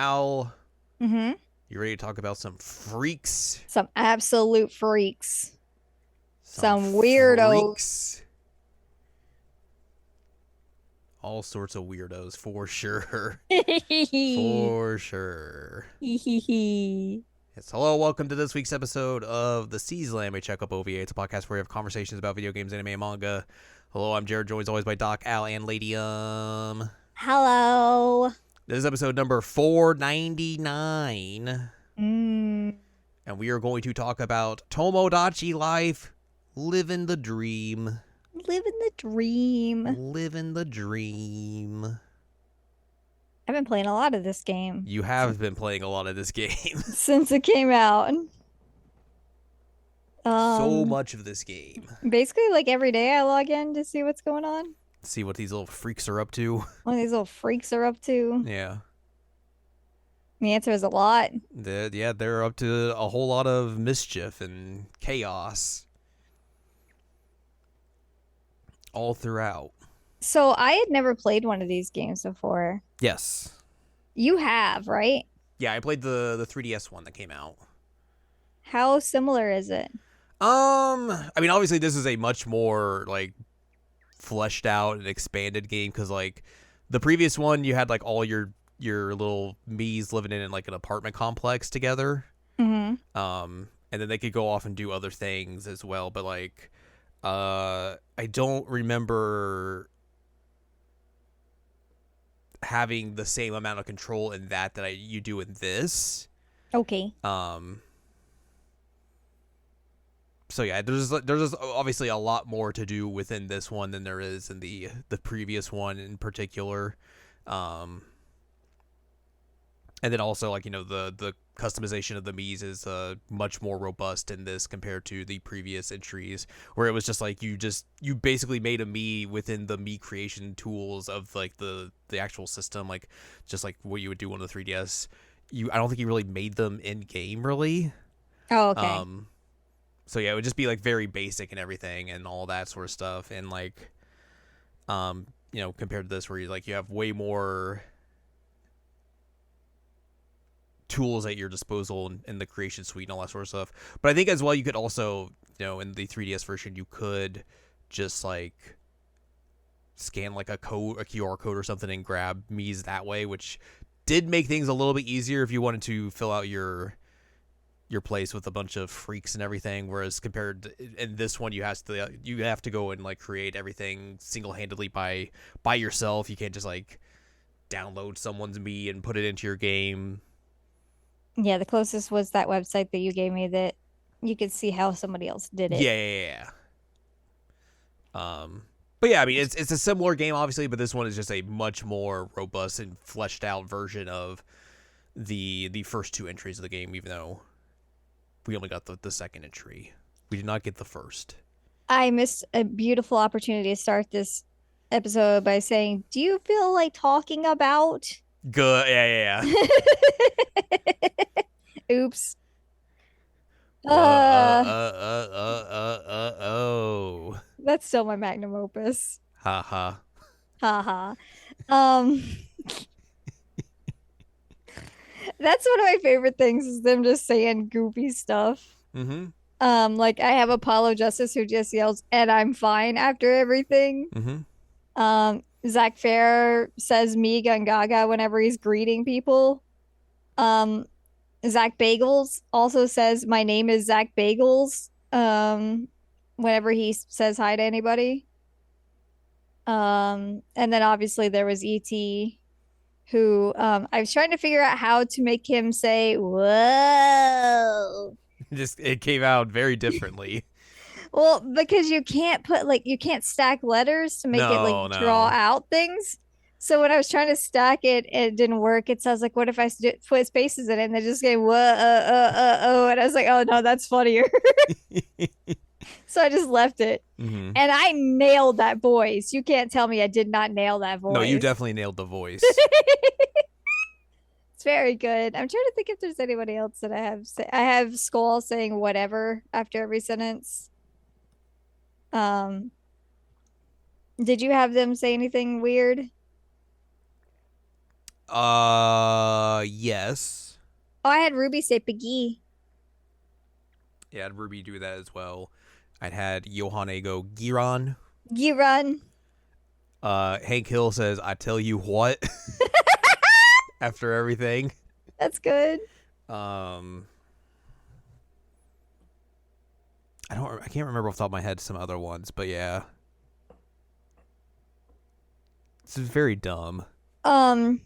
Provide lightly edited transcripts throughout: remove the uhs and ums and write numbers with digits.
Al. Mm-hmm. You ready to talk about some freaks? Some absolute freaks. Some Some weirdos. freaks. All sorts of weirdos, for sure. For sure. Yes, hello, welcome to this week's episode of the Seasonal Anime Checkup OVA. It's a podcast where we have conversations about video games, anime, and manga. Hello, I'm Jared, joined as always by Doc, Al, and Ladium. Hello. This is episode number 499, Mm, and we are going to talk about Tomodachi life, living the dream. living the dream. Living the dream. I've been playing a lot of this game You have been playing a lot of this game. since it came out. So much of this game. Basically, like every day I log in to see what's going on. See what these little freaks are up to. What these little freaks are up to. Yeah. The answer is a lot. They're up to a whole lot of mischief and chaos. All throughout. So I had never played one of these games before. Yes. You have, right? Yeah, I played the 3DS one that came out. How similar is it? I mean, obviously this is a much more like fleshed out and expanded game because like the previous one you had like all your little Miis living in like an apartment complex together. Mm-hmm. And then they could go off and do other things as well, but like I don't remember having the same amount of control in that you do in this. Okay. So yeah, there's obviously a lot more to do within this one than there is in the previous one in particular. And then also like, you know, the customization of the Miis is much more robust in this compared to the previous entries where it was just like you basically made a Mii within the Mii creation tools of like the actual system, like just like what you would do on the 3DS. I don't think you really made them in game really. Oh, okay. So yeah, it would just be like very basic and everything and all that sort of stuff. And like, you know, compared to this where you have way more tools at your disposal in the creation suite and all that sort of stuff. But I think as well, you could also, you know, in the 3DS version, you could just like scan like a QR code or something and grab Mii's that way, which did make things a little bit easier if you wanted to fill out your place with a bunch of freaks and everything, whereas compared to, in this one you have to go and like create everything single-handedly by yourself. You can't just like download someone's Mii and put it into your game. Yeah, the closest was that website that you gave me that you could see how somebody else did it. Yeah. But yeah, I mean it's a similar game obviously, but this one is just a much more robust and fleshed out version of the first two entries of the game, even though we only got the second entry. We did not get the first. I missed a beautiful opportunity to start this episode by saying, do you feel like talking about? Good. Yeah. Oops. Oh. That's still my magnum opus. Ha ha. Ha ha. Um, that's one of my favorite things is them just saying goofy stuff. Mm-hmm. Like I have Apollo Justice who just yells, and I'm fine after everything. Mm-hmm. Zach Fair says me gun gaga whenever he's greeting people. Zach Bagels also says my name is Zach Bagels. Whenever he says hi to anybody. And then obviously there was E.T. who I was trying to figure out how to make him say whoa. Just it came out very differently. Well, because you can't stack letters to make it like draw out things. So when I was trying to stack it, it didn't work. It sounds like, what if I put spaces in it and they just go whoa, and I was like, oh no, that's funnier. So I just left it. Mm-hmm. And I nailed that voice. You can't tell me I did not nail that voice. No, you definitely nailed the voice. It's very good. I'm trying to think if there's anybody else that I have. I have Skull saying whatever after every sentence. Did you have them say anything weird? Yeah. Yes. Oh, I had Ruby say Piggy. Yeah, I had Ruby do that as well. I'd had Yohane go Giran. Giran. Hank Hill says, "I tell you what." After everything. That's good. Um, I can't remember off the top of my head some other ones, but yeah, it's very dumb. Um,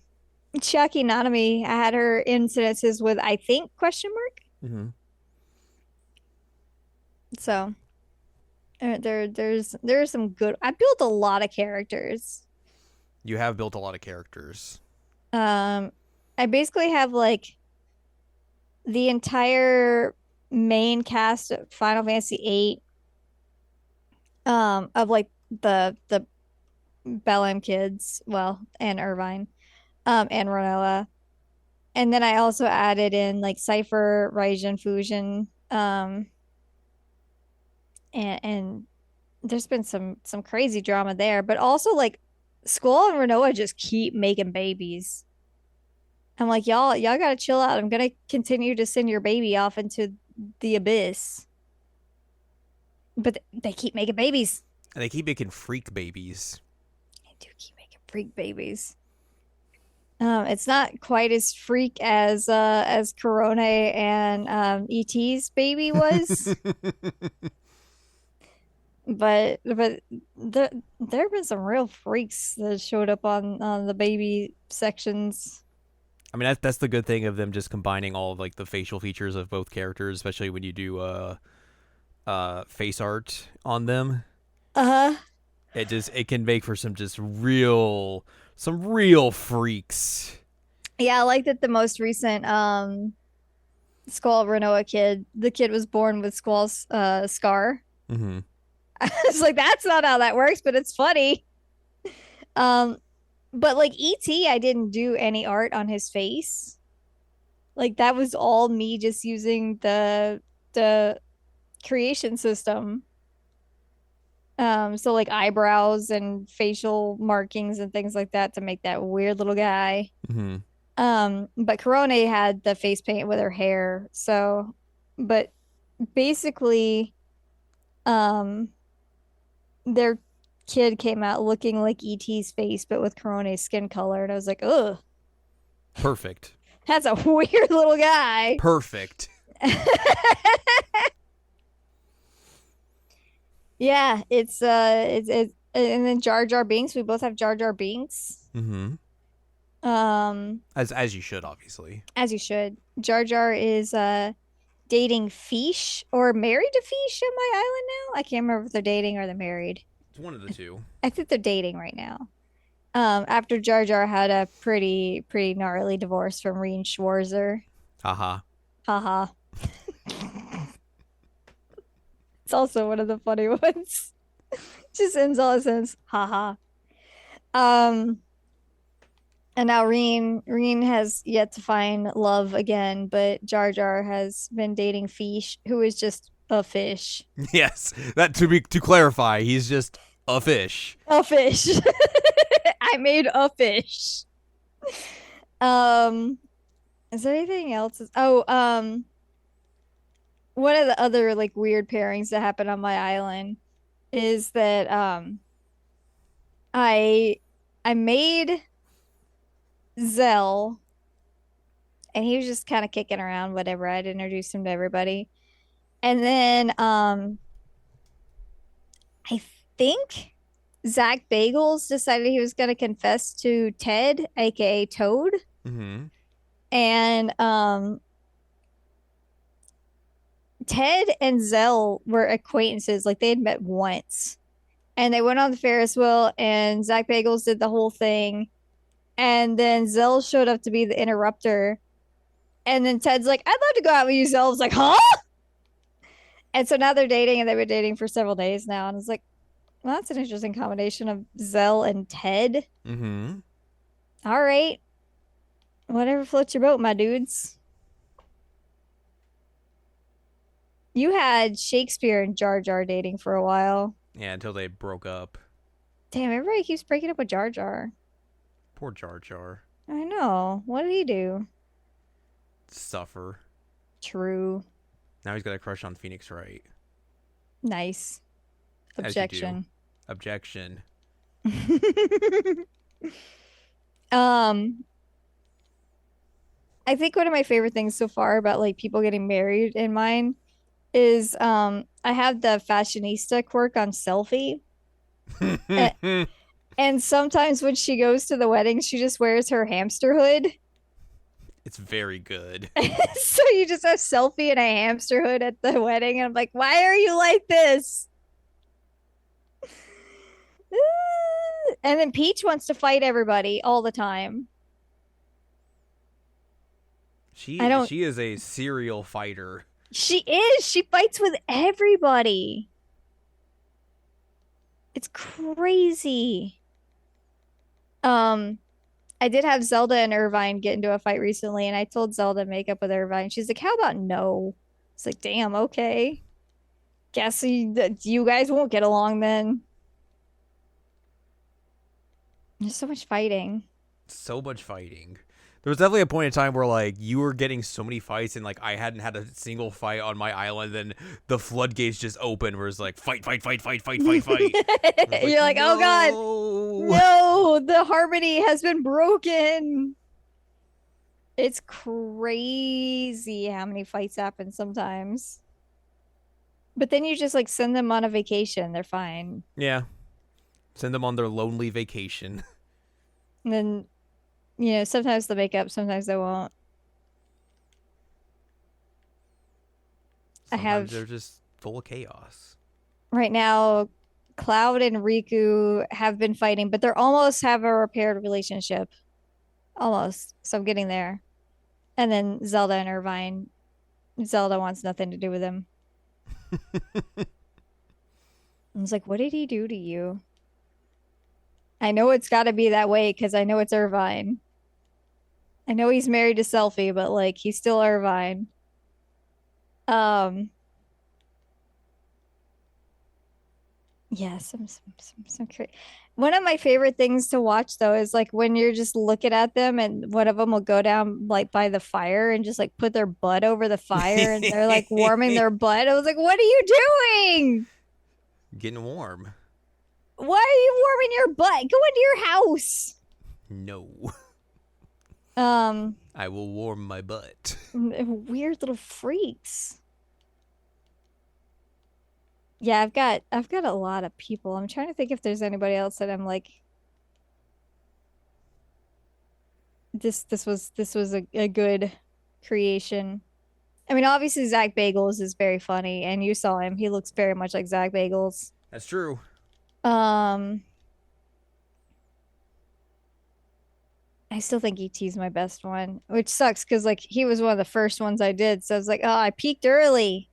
Chiaki Nanami, I had her incidences with I think question mark. Mm-hmm. So there's some good. I built a lot of characters. You have built a lot of characters. Um, I basically have like the entire main cast of Final Fantasy VIII. Of like the Bellem kids, well, and Irvine, and Ronella. And then I also added in like Cypher, Raijin, Fusion, and there's been some crazy drama there, but also like Squall and Renoa just keep making babies. I'm like, y'all gotta chill out. I'm gonna continue to send your baby off into the abyss. But they keep making babies. And they keep making freak babies. They do keep making freak babies. It's not quite as freak as Corona and ET's baby was, but there have been some real freaks that showed up on the baby sections. I mean, that's the good thing of them just combining all of like the facial features of both characters, especially when you do face art on them. Uh-huh. It can make for some real freaks. Yeah, I like that the most recent Squall Renoa kid, the kid was born with Squall's scar. Mm-hmm. I was like, that's not how that works, but it's funny. Um, but like ET, I didn't do any art on his face. Like that was all me just using the creation system. So like eyebrows and facial markings and things like that to make that weird little guy. Mm-hmm. But Corone had the face paint with her hair. So, but basically, um, their kid came out looking like ET's face, but with Corone's skin color. And I was like, ugh, Perfect. that's a weird little guy. Perfect. Yeah, it's and then Jar Jar Binks. We both have Jar Jar Binks. Mm-hmm. As you should, obviously. As you should. Jar Jar is dating Fish or married to Fish on my island now. I can't remember if they're dating or they're married. It's one of the two. I think they're dating right now. After Jar Jar had a pretty gnarly divorce from Reen Schwarzer. Haha. Haha. It's also one of the funny ones. Just ends all his sentence. Haha. Um, and now Reen has yet to find love again, but Jar Jar has been dating Fish, who is just a fish. Yes. That to clarify, he's just a fish. A fish. I made a fish. Is there anything else? One of the other like weird pairings that happened on my island is that I made Zell and he was just kind of kicking around, whatever. I'd introduced him to everybody. And then I think Zach Bagels decided he was gonna confess to Ted, aka Toad. Mm-hmm. And Ted and Zell were acquaintances, like they had met once. And they went on the Ferris wheel, and Zach Bagels did the whole thing. And then Zell showed up to be the interrupter. And then Ted's like, I'd love to go out with you, Zell. I was like, huh? And so now they're dating, and they've been dating for several days now. And it's like, well, that's an interesting combination of Zell and Ted. Mm-hmm. All right. Whatever floats your boat, my dudes. You had Shakespeare and Jar Jar dating for a while. Yeah, until they broke up. Damn, everybody keeps breaking up with Jar Jar. Poor Jar Jar. I know. What did he do? Suffer. True. Now he's got a crush on Phoenix Wright. Nice. As you do. Objection. Objection. um, I think one of my favorite things so far about like people getting married in mine is I have the fashionista quirk on Selfie. And sometimes when she goes to the wedding, she just wears her hamster hood. It's very good. So you just have Selfie in a hamster hood at the wedding. And I'm like, why are you like this? And then Peach wants to fight everybody all the time. She is a serial fighter. She is. She fights with everybody. It's crazy. I did have Zelda and Irvine get into a fight recently, and I told Zelda to make up with Irvine. She's like, "How about no?" It's like, "Damn, okay. Guess you guys won't get along then." There's so much fighting. So much fighting. There was definitely a point in time where like you were getting so many fights and like I hadn't had a single fight on my island, and the floodgates just opened where it's like fight. You're like, no. "Oh God, no, the harmony has been broken." It's crazy how many fights happen sometimes. But then you just like send them on a vacation. They're fine. Yeah. Send them on their lonely vacation. And then, sometimes they'll make up, sometimes they won't. Sometimes they're just full of chaos. Right now, Cloud and Riku have been fighting, but they're almost have a repaired relationship. Almost. So I'm getting there. And then Zelda and Irvine. Zelda wants nothing to do with him. I was like, what did he do to you? I know it's got to be that way because I know it's Irvine. I know he's married to Selfie, but like he's still Irvine. Yeah, some crazy. One of my favorite things to watch though is like when you're just looking at them and one of them will go down like by the fire and just like put their butt over the fire and they're like warming their butt. I was like, what are you doing? Getting warm. Why are you warming your butt? Go into your house. No. I will warm my butt. Weird little freaks. Yeah, I've got a lot of people. I'm trying to think if there's anybody else that I'm like this was a good creation. I mean, obviously Zach Bagels is very funny, and you saw him. He looks very much like Zach Bagels. That's true. I still think ET's my best one, which sucks because like he was one of the first ones I did. So I was like, oh, I peaked early.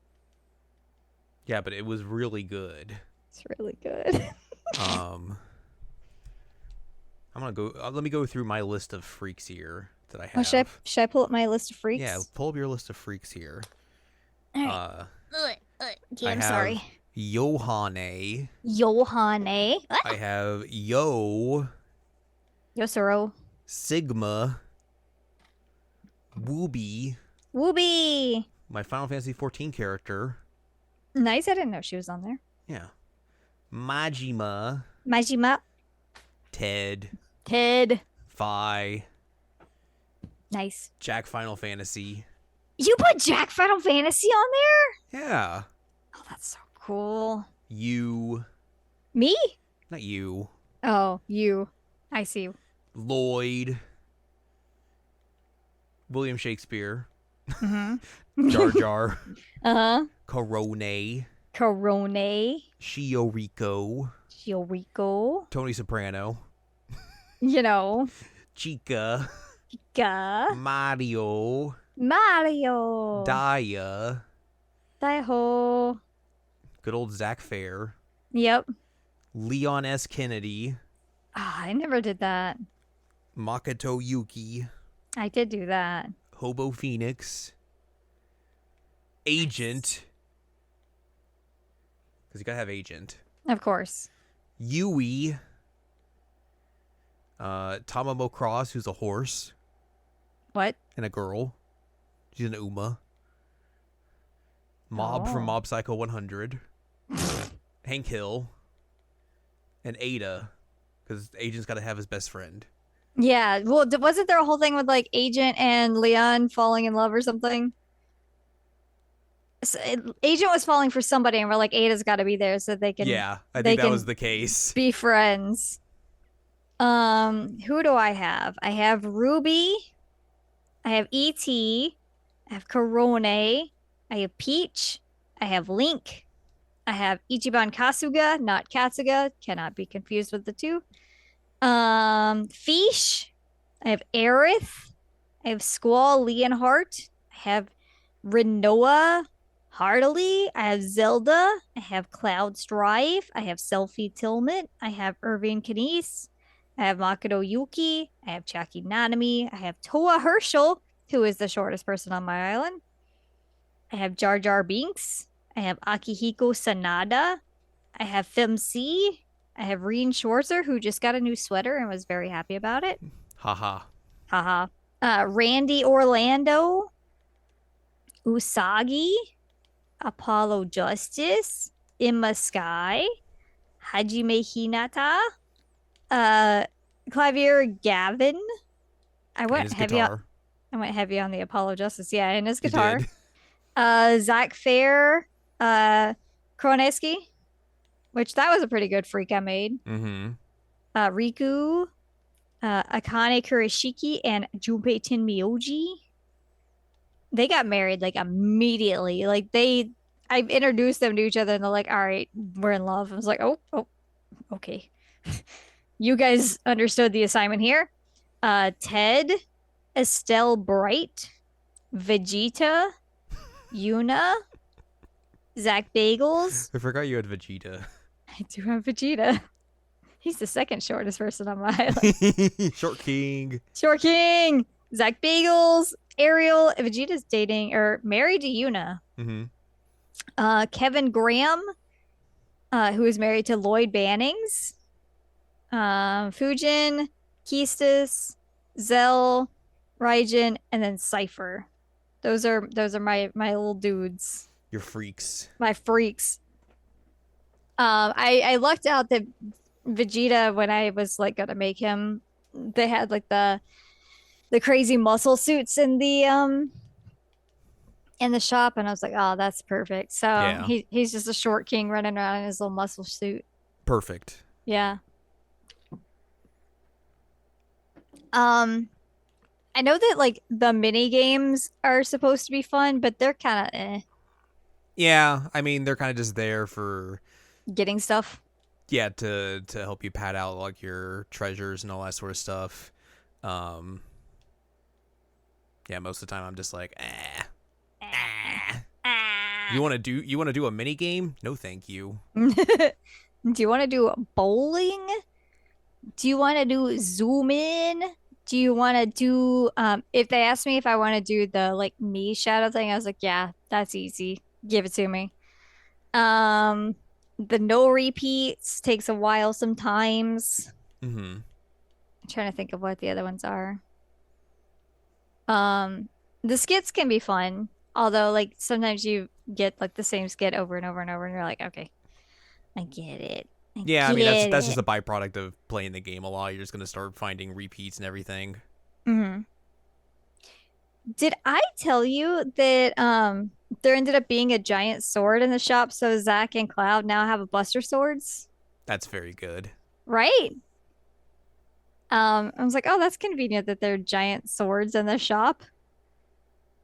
Yeah, but it was really good. It's really good. I'm gonna go. Let me go through my list of freaks here that I have. Oh, should I pull up my list of freaks? Yeah, pull up your list of freaks here. All right. Okay, I'm I have sorry. Yohane. Yohane. I have Yosuro. Sigma. Wooby. Wooby. My Final Fantasy 14 character. Nice. I didn't know she was on there. Yeah. Majima. Majima. Ted. Fi. Nice. Jack Final Fantasy. You put Jack Final Fantasy on there? Yeah. Oh, that's so cool. You. Me? Not you. Oh, you. I see. Lloyd. William Shakespeare. Mm-hmm. Jar Jar. Uh-huh. Corone. Shioriko. Tony Soprano. Chica. Mario. Daya. Daiho. Good old Zach Fair. Yep. Leon S. Kennedy. I never did that. Makoto Yuki. I did do that. Hobo Phoenix. Agent. Because you gotta have Agent. Of course. Yui. Tamamo Cross, who's a horse. What? And a girl. She's an Uma. Mob from Oh. Mob Psycho 100. Hank Hill. And Ada. Because Agent's got to have his best friend. Yeah. Well, wasn't there a whole thing with like Agent and Leon falling in love or something? So Agent was falling for somebody, and we're like, Ada's got to be there so Yeah, I think they that was can the case. be friends. Who do I have? I have Ruby. I have E.T. I have Korone. I have Peach. I have Link. I have Ichiban Kasuga, not Katsuga. Cannot be confused with the two. Fish. I have Aerith. I have Squall Leonhart. I have Rinoa Heartily. I have Zelda. I have Cloud Strife. I have Selfie Tillman. I have Irving Kanice. I have Makoto Yuki. I have Chaki Nanami. I have Toa Herschel, who is the shortest person on my island. I have Jar Jar Binks. I have Akihiko Sanada. I have Femc. I have Reen Schwarzer, who just got a new sweater and was very happy about it. Haha. Haha. Randy Orlando. Usagi. Apollo Justice. Emma Sky. Hajime Hinata. Clavier Gavin. I And went his heavy on guitar. I went heavy on the Apollo Justice. Yeah, and his You guitar. did. Zach Fair, Kroneski, which that was a pretty good freak I made. Mm-hmm. Riku, Akane Kurashiki, and Junpei Tenmyoji. They got married like immediately. I've introduced them to each other, and they're like, "All right, we're in love." I was like, "Oh, okay." You guys understood the assignment here. Ted, Estelle Bright, Vegeta, Yuna, Zach Bagels. I forgot you had Vegeta. I do have Vegeta. He's the second shortest person on my island. Short King. Short King, Zach Bagels, Ariel. Vegeta's dating or married to Yuna. Mm-hmm. Kevin Graham, who is married to Lloyd Bannings. Fujin, Keistis, Zell, Raijin, and then Cypher. Those are my little dudes. Your freaks. My freaks. I lucked out that Vegeta, when I was like gonna make him, they had like the crazy muscle suits in the shop, and I was like, oh, that's perfect. So Yeah. he's just a short king running around in his little muscle suit. Perfect. Yeah. I know that like the mini games are supposed to be fun, but they're kind of Yeah, I mean they're kind of just there for getting stuff. yeah to help you pad out like your treasures and all that sort of stuff. Um, yeah, most of the time I'm just like, You want to do a mini game? No, thank you. Do you want to do bowling? Do you want to do zoom in? Do you want to do if they asked me if I want to do the like knee shadow thing, I was like, yeah, that's easy. Give it to me. Um the no repeats takes a while sometimes. Mm-hmm. I'm trying to think of what the other ones are. Um the skits can be fun, although like sometimes you get like the same skit over and over and over and you're like, okay, I get it. Yeah, I mean that's just Get a byproduct of playing the game a lot. You're just gonna start finding repeats and everything. it. Did I tell you that there ended up being a giant sword in the shop, so Zach and Cloud now have a Buster Swords? That's very good. Right. I was like, oh, that's convenient that there are giant swords in the shop.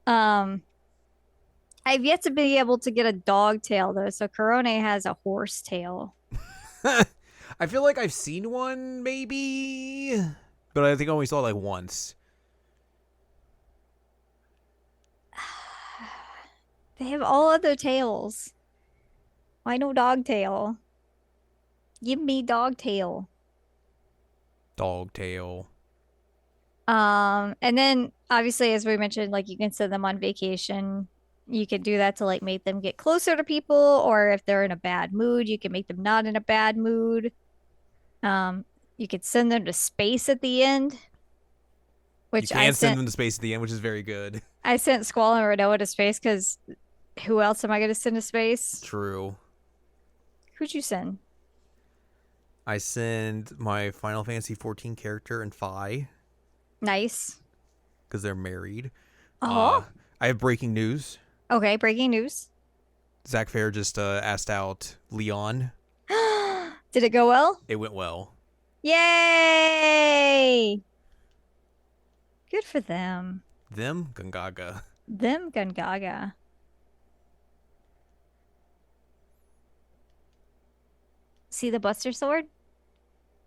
Um, I've yet to be able to get a dog tail though, so Corone has a horse tail. I feel like I've seen one maybe, but I think I only saw it like once. They have all other tails. Why no dog tail? Give me dog tail. Dog tail. And then obviously, as we mentioned, like you can send them on vacation. You can do that to like make them get closer to people, or if they're in a bad mood, you can make them not in a bad mood. You could send them to space at the end. You which I can send sent them to space at the end, which is very good. I sent Squall and Renoa to space because who else am I going to send to space? True. Who'd you send? I send my Final Fantasy 14 character and Fi Nice. because they're married. Oh, I have breaking news. okay. Breaking news. Zach Fair just asked out Leon. Did it go well? It went well. Yay! Good for them. Them, Gungaga. Them Gungaga. See the Buster Sword?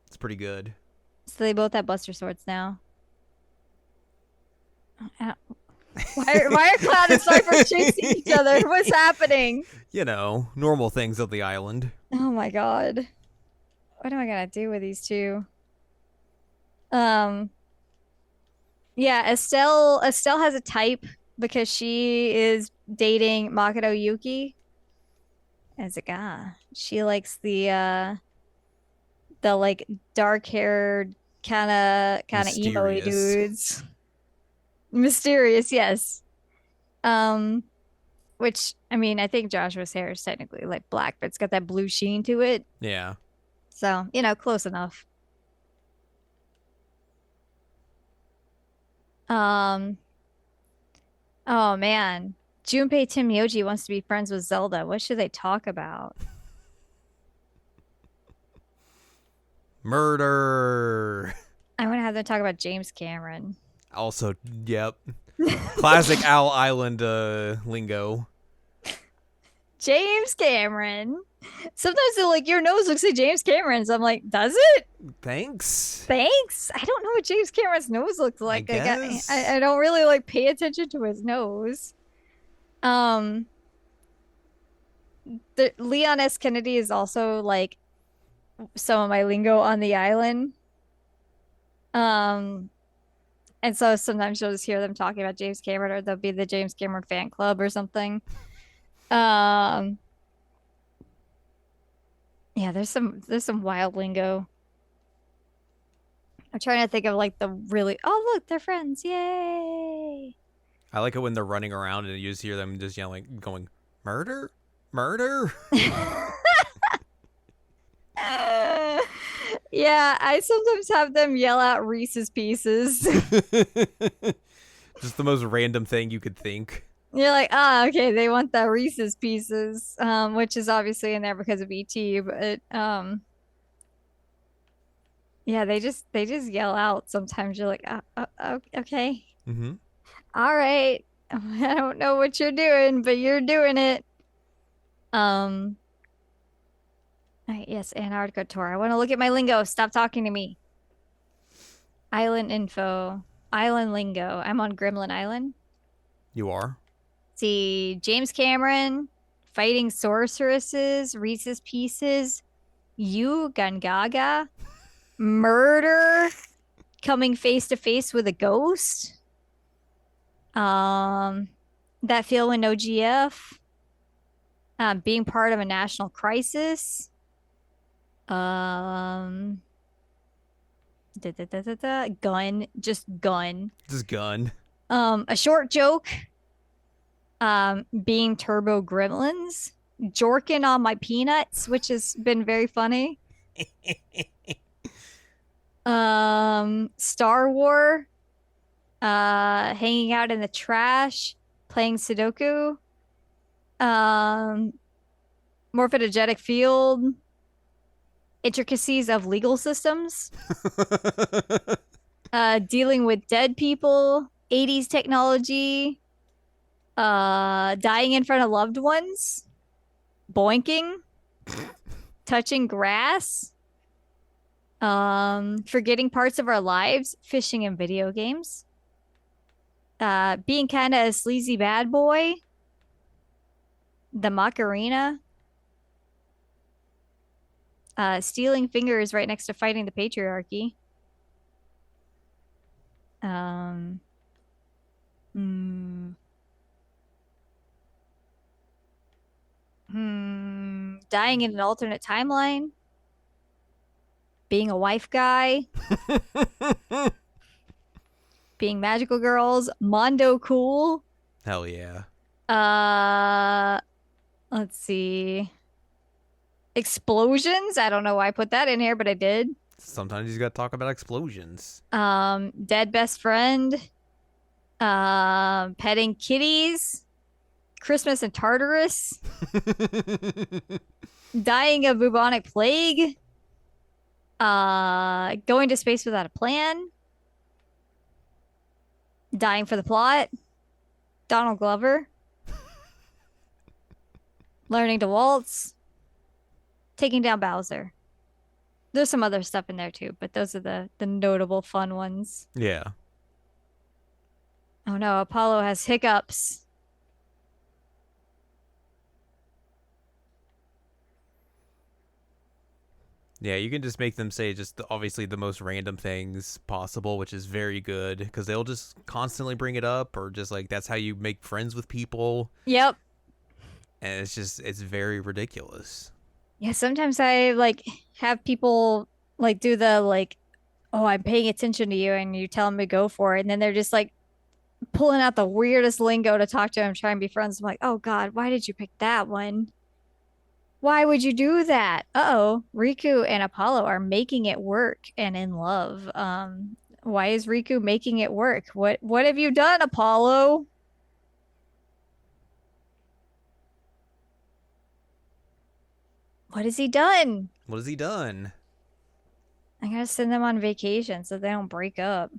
It's pretty good. So they both have Buster Swords now. Why are Cloud and Sniper chasing each other? What's happening? You know, normal things of the island. Oh my god. What am I gonna do with these two? Yeah, Estelle has a type because she is dating Makoto Yuki as a guy. She likes the like dark-haired kind of emo Mysterious. dudes. Mysterious, yes. Um, which I mean, I think Joshua's hair is technically like black, but it's got that blue sheen to it. Yeah. So, close enough. Um, oh man. Junpei Timyoji wants to be friends with Zelda. What should they talk about? Murder. I want to have them talk about James Cameron. Also, yep. Classic Owl Island lingo. James Cameron. Sometimes they're like, your nose looks like James Cameron's. I'm like, does it? Thanks. Thanks. I don't know what James Cameron's nose looks like. I guess. I don't really like pay attention to his nose. The Leon S. Kennedy is also like some of my lingo on the island. And so sometimes you'll just hear them talking about James Cameron, or they'll be the James Cameron fan club or something. Yeah, there's some wild lingo. I'm trying to think of like the really, oh look, they're friends. Yay. I like it when they're running around and you just hear them just yelling, going, murder? Murder? Yeah, I sometimes have them yell out Reese's Pieces. Just the most random thing you could think. You're like, okay, they want the Reese's Pieces, which is obviously in there because of ET, but yeah, they just yell out. Sometimes you're like, okay, Mm-hmm. all right. I don't know what you're doing, but you're doing it. All right, yes, Antarctica tour. I want to look at my lingo. Stop talking to me. Island info, island lingo. I'm on Gremlin Island. You are? See, James Cameron, fighting sorceresses, Reese's Pieces, you Gungaga, murder, coming face to face with a ghost. That feel when no GF. Being part of a national crisis. Gun, just gun. Just gun. A short joke. Being turbo gremlins. Jorking on my peanuts, which has been very funny. Star War. Hanging out in the trash, playing Sudoku. Morphogenetic field. Intricacies of legal systems. Dealing with dead people. 80s technology. Dying in front of loved ones. Boinking. Touching grass. Forgetting parts of our lives. Fishing in video games. Being kind of a sleazy bad boy. The Macarena. Stealing fingers right next to fighting the patriarchy. Dying in an alternate timeline. Being a wife guy. being magical girls. Mondo cool. Hell yeah. Uh, let's see. Explosions. I don't know why I put that in here, but I did. Sometimes you got to talk about explosions. Dead best friend. Petting kitties. Christmas in Tartarus. Dying of bubonic plague. Going to space without a plan. Dying for the plot. Donald Glover. Learning to waltz. Taking down Bowser. There's some other stuff in there too, but those are the notable fun ones. Yeah. Oh no, Apollo has hiccups. Yeah, you can just make them say just obviously the most random things possible, which is very good because they'll just constantly bring it up or just like that's how you make friends with people. Yep. And it's very ridiculous. Yeah, sometimes I like have people like do the like, oh, I'm paying attention to you, and you tell them to go for it, and then they're just like pulling out the weirdest lingo to talk to him, try and be friends. I'm like, oh God, why did you pick that one? Why would you do that? Uh-oh, Riku and Apollo are making it work and in love. Why is Riku making it work? What have you done, Apollo? What has he done? What has he done? I gotta send them on vacation so they don't break up.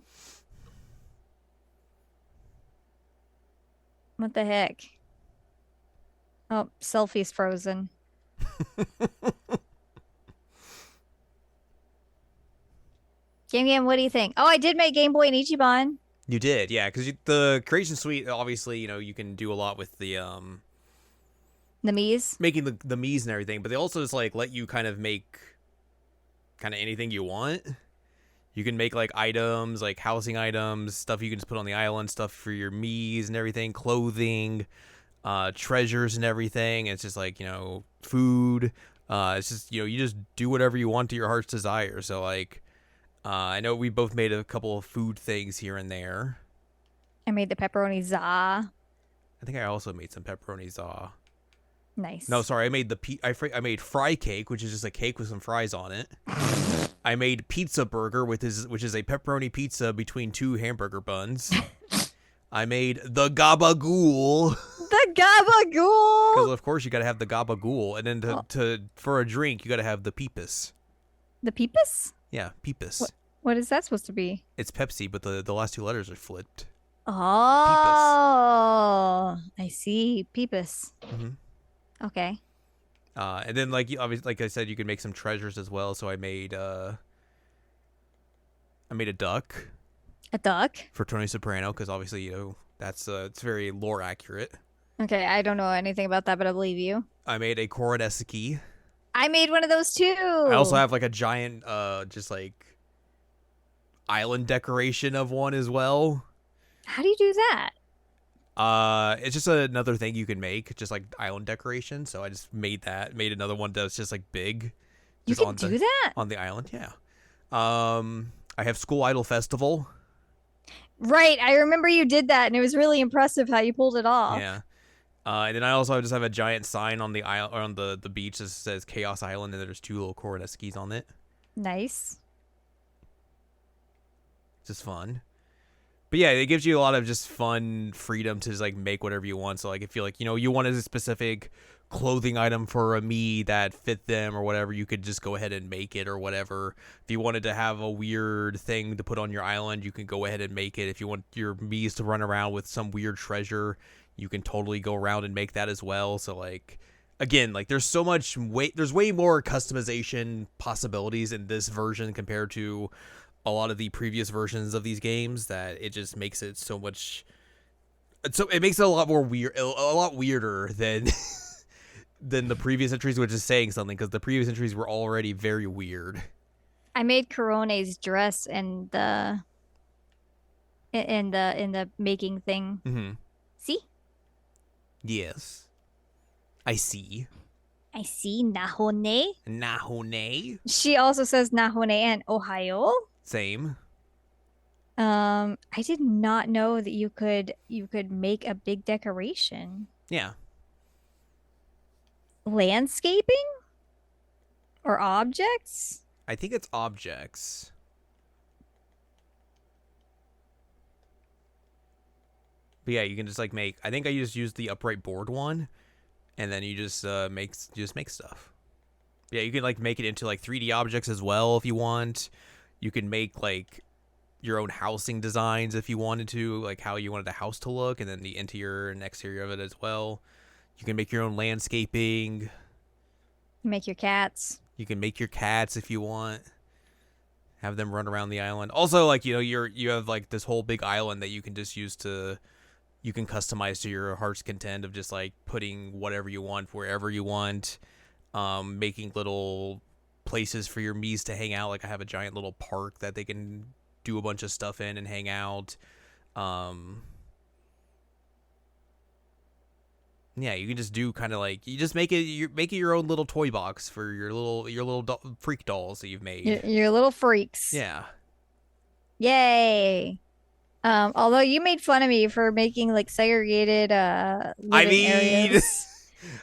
What the heck? Oh, selfie's frozen. Game, what do you think? Oh, I did make Game Boy and Ichiban. You did, yeah, because the creation suite, obviously, you can do a lot with the Mii's. making the Mii's and everything, but they also just like let you kind of make kind of anything you want. You can make like items, like housing items, stuff you can just put on the island, stuff for your Mii's and everything, clothing, treasures and everything. It's just like, food. It's just, you just do whatever you want to your heart's desire. So like, I know we both made a couple of food things here and there. I made the pepperoni za. I think I also made some pepperoni za. Nice. No, sorry, I made I made fry cake, which is just a cake with some fries on it. I made pizza burger which is a pepperoni pizza between two hamburger buns. I made the gabagool. The gabagool. Because of course you got to have the gabagool, and then for a drink you got to have the peepus. The peepus? Yeah, peepus. What is that supposed to be? It's Pepsi, but the last two letters are flipped. Oh, I see. Peepus. Mm-hmm. Okay. And then like obviously, like I said, you can make some treasures as well. So I made a duck. A duck? For Tony Soprano, because obviously that's it's very lore accurate. Okay, I don't know anything about that, but I believe you. I made a Korodesiki. I made one of those too. I also have like a giant just like island decoration of one as well. How do you do that? It's just another thing you can make, just like island decoration. So I just made another one that's just like big. You can do that on the island, yeah. I have School Idol Festival. Right, I remember you did that, and it was really impressive how you pulled it off. Yeah. And then I also just have a giant sign on the island, or on the beach that says Chaos Island, and there's two little Korodeskis on it. Nice. It's just fun. But yeah, it gives you a lot of just fun freedom to just like make whatever you want. So like if you like, you wanted a specific clothing item for a Mii that fit them or whatever, you could just go ahead and make it or whatever. If you wanted to have a weird thing to put on your island, you can go ahead and make it. If you want your Mii's to run around with some weird treasure, you can totally go around and make that as well. So like, again, like there's way more customization possibilities in this version compared to a lot of the previous versions of these games, that it just makes it so much. So it makes it a lot more weird, a lot weirder than than the previous entries, which is saying something because the previous entries were already very weird. I made Corone's dress in the making thing. Mm-hmm. See? Yes, I see. I see. Nahone. Nahone. She also says Nahone and Ohio. Same. I did not know that you could make a big decoration. Yeah. Landscaping or objects? I think it's objects. But yeah, you can just like make. I think I just used the upright board one, and then you just make stuff. Yeah, you can like make it into like 3D objects as well if you want. You can make like your own housing designs if you wanted to, like how you wanted the house to look, and then the interior and exterior of it as well. You can make your own landscaping. Make your cats. You can make your cats if you want. Have them run around the island. Also, like you have like this whole big island that you can just use to you can customize to your heart's content of just like putting whatever you want wherever you want, making little places for your Miis to hang out. Like I have a giant little park that they can do a bunch of stuff in and hang out. Yeah, you can just do kind of like you just make it your own little toy box for your little freak dolls that you've made. Your little freaks. Yeah. Yay. Although you made fun of me for making like segregated living areas.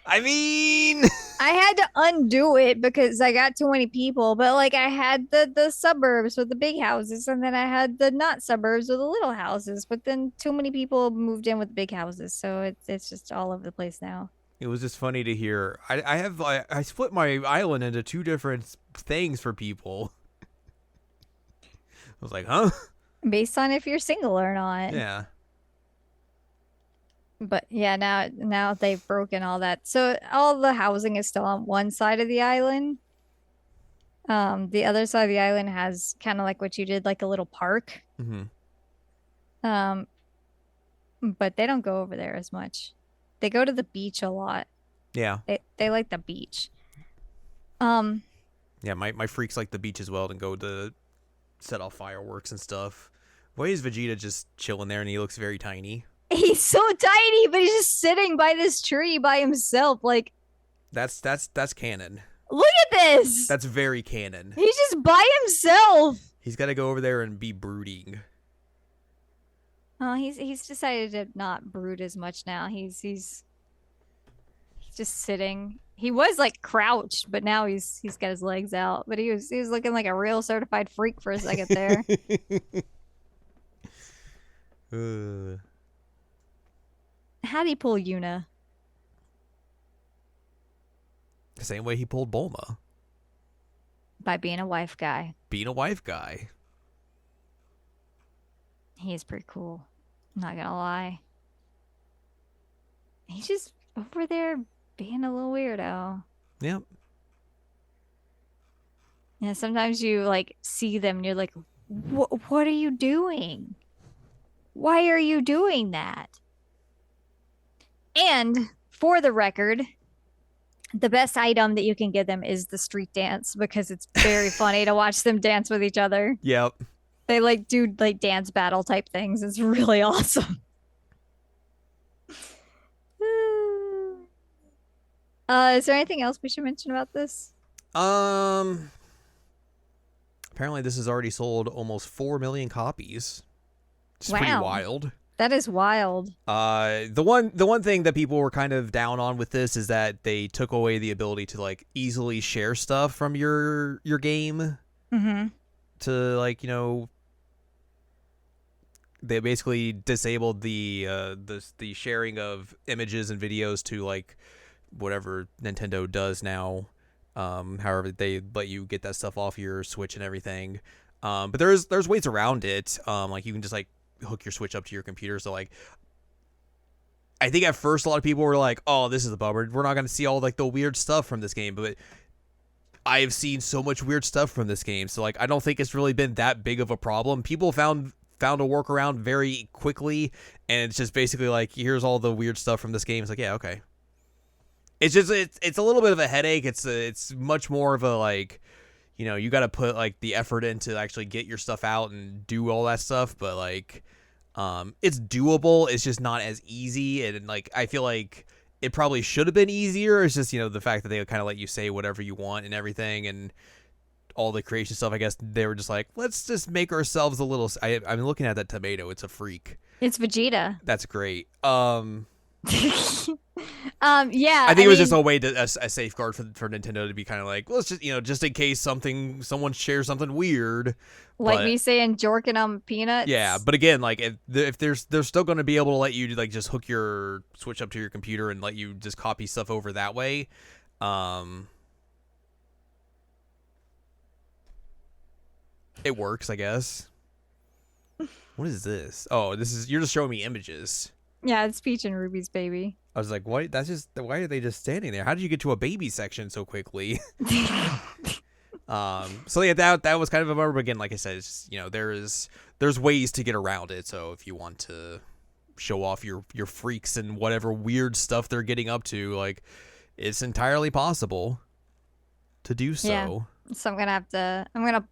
I mean, I had to undo it because I got too many people, but like I had the suburbs with the big houses, and then I had the not suburbs with the little houses, but then too many people moved in with big houses, so it's just all over the place now. it was just funny to hear. I split my island into two different things for people. I was like, huh? Based on if you're single or not. Yeah. But yeah, now they've broken all that. So all the housing is still on one side of the island. The other side of the island has kind of like what you did, like a little park. Mm-hmm. Um, but they don't go over there as much. They go to the beach a lot. Yeah. They like the beach. Um, Yeah, my freaks like the beach as well and go to set off fireworks and stuff. Why is Vegeta just chilling there and he looks very tiny? he's so tiny, but he's just sitting by this tree by himself. Like, That's canon. look at this. That's very canon. He's just by himself. He's got to go over there and be brooding. Oh, he's decided to not brood as much now. He's just sitting. He was like crouched, but now he's got his legs out. But he was looking like a real certified freak for a second there. How'd he pull Yuna? The same way he pulled Bulma. By being a wife guy. Being a wife guy. He is pretty cool. I'm not gonna lie. He's just over there being a little weirdo. Yep. Yeah, sometimes you like see them and you're like, what are you doing? Why are you doing that? And for the record, the best item that you can give them is the street dance because it's very funny to watch them dance with each other. Yep. They like do like dance battle type things. It's really awesome. Is there anything else we should mention about this? Apparently this has already sold almost 4 million copies. It's pretty wild. That is wild. The one thing that people were kind of down on with this is that they took away the ability to like easily share stuff from your game. Mm-hmm. To like, they basically disabled the sharing of images and videos to like whatever Nintendo does now. However, they let you get that stuff off your Switch and everything. But there's ways around it. Like you can just like hook your Switch up to your computer. So like, I think at first a lot of people were like, "Oh, this is a bummer. We're not going to see all like the weird stuff from this game." But I've seen so much weird stuff from this game, so like I don't think it's really been that big of a problem. People found a workaround very quickly, and it's just basically like, here's all the weird stuff from this game. It's like, yeah, okay. It's just it's a little bit of a headache. It's much more of a like, you got to put like the effort in to actually get your stuff out and do all that stuff. But like, it's doable. It's just not as easy, and like I feel like it probably should have been easier. It's just the fact that they kind of let you say whatever you want and everything, and all the creation stuff, I guess they were just like, let's just make ourselves a little. I'm looking at that tomato. It's a freak. It's Vegeta. That's great. Yeah. I think it was just a way to a safeguard for Nintendo to be kind of like, well, let's just just in case someone shares something weird. Like me saying jorking on peanuts. Yeah, but again, like if they're still going to be able to let you like just hook your Switch up to your computer and let you just copy stuff over that way. It works, I guess. What is this? Oh, you're just showing me images. Yeah, it's Peach and Ruby's baby. I was like, what? Why are they just standing there? How did you get to a baby section so quickly? So yeah, that was kind of a bummer. But again, like I said, it's just, there's ways to get around it. So if you want to show off your freaks and whatever weird stuff they're getting up to, like, it's entirely possible to do so. Yeah. So I'm gonna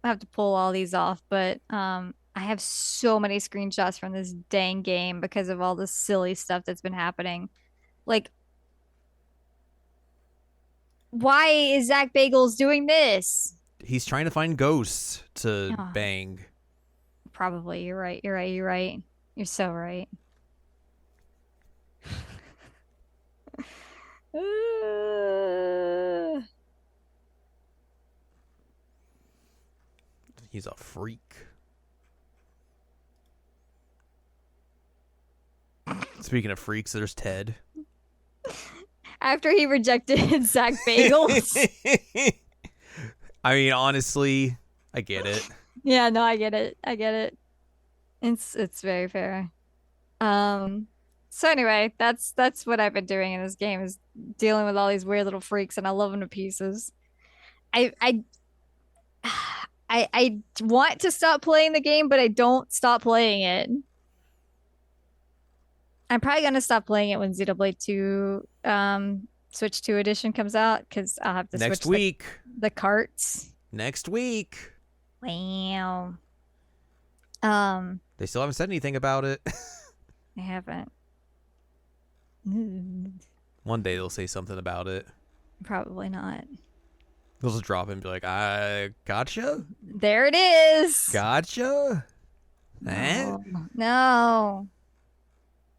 have to pull all these off, but I have so many screenshots from this dang game because of all the silly stuff that's been happening. Like, why is Zach Bagels doing this? He's trying to find ghosts to bang. Probably. You're right. You're so right. He's a freak. Speaking of freaks, there's Ted. After he rejected Zach Bagels. I mean, honestly, I get it. Yeah, no, I get it. It's very fair. So anyway, that's what I've been doing in this game, is dealing with all these weird little freaks, and I love them to pieces. I want to stop playing the game, but I don't stop playing it. I'm probably gonna stop playing it when Xenoblade 2 Switch 2 edition comes out, because I'll have to next switch week. The carts. Next week. Wow. They still haven't said anything about it. I haven't. One day they'll say something about it. Probably not. They'll just drop it and be like, I gotcha. There it is. Gotcha. No. No.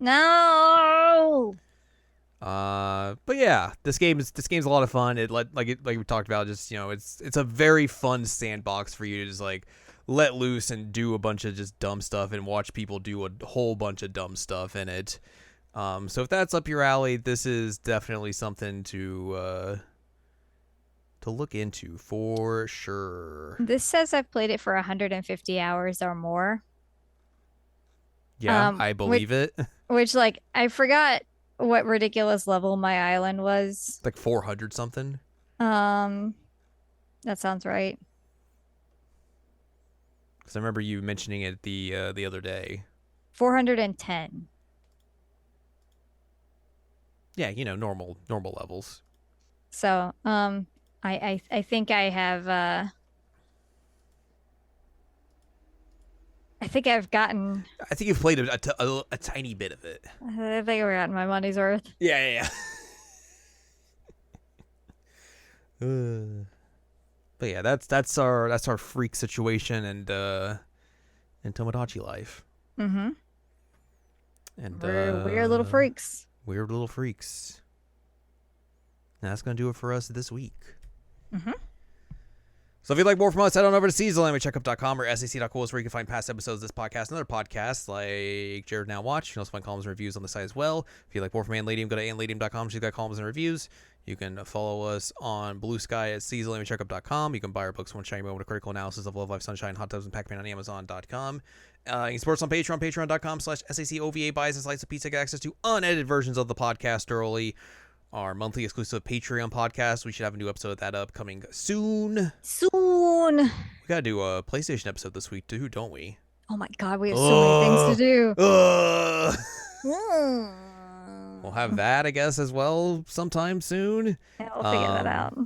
No. But yeah, this game's a lot of fun. Like we talked about, just it's a very fun sandbox for you to just like let loose and do a bunch of just dumb stuff and watch people do a whole bunch of dumb stuff in it. So if that's up your alley, this is definitely something to look into for sure. This says I've played it for 150 hours or more. Yeah, I believe it. Which, like, I forgot what ridiculous level my island was. Like 400 something. That sounds right. Because I remember you mentioning it the other day. 410. Yeah, normal levels. So, I think I have I think I've gotten. I think you've played a tiny bit of it. I think I've gotten my money's worth. Yeah. But yeah, that's our freak situation and Tomodachi life. Mm-hmm. And we're weird little freaks. Weird little freaks. And that's gonna do it for us this week. Mm-hmm. So if you'd like more from us, head on over to Checkup.com or SAC.cool is where you can find past episodes of this podcast and other podcasts like Jared Now Watch. You can also find columns and reviews on the site as well. If you'd like more from Anladium, go to anladium.com. She's got columns and reviews. You can follow us on Blue Sky at Checkup.com. You can buy our books, One Shiny Moment, a critical analysis of Love Life, Sunshine, Hot Tubs, and Pac-Man on Amazon.com. You can support us on Patreon, patreon.com/SACOVA. Buys and slices of pizza, get access to unedited versions of the podcast early. Our monthly exclusive Patreon podcast. We should have a new episode of that upcoming soon. We gotta do a PlayStation episode this week too, don't we? Oh my god, we have so many things to do. We'll have that, I guess, as well sometime soon. Yeah, we'll figure that out.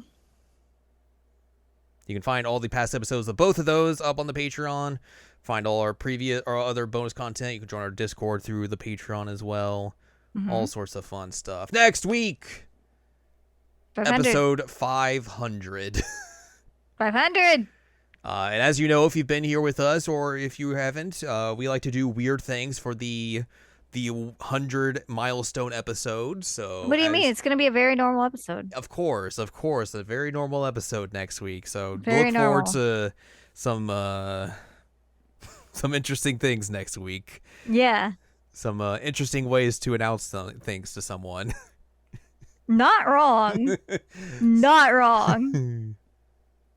You can find all the past episodes of both of those up on the Patreon. Find all our previous or other bonus content. You can join our Discord through the Patreon as well. Mm-hmm. All sorts of fun stuff. Next week, 500. Episode 500. 500. And as you know, if you've been here with us or if you haven't, we like to do weird things for the 100 milestone episode. So What do you mean? It's going to be a very normal episode. Of course, a very normal episode next week. So Very look forward normal. to some some interesting things next week. Yeah. Some interesting ways to announce things to someone. Not wrong. Not wrong.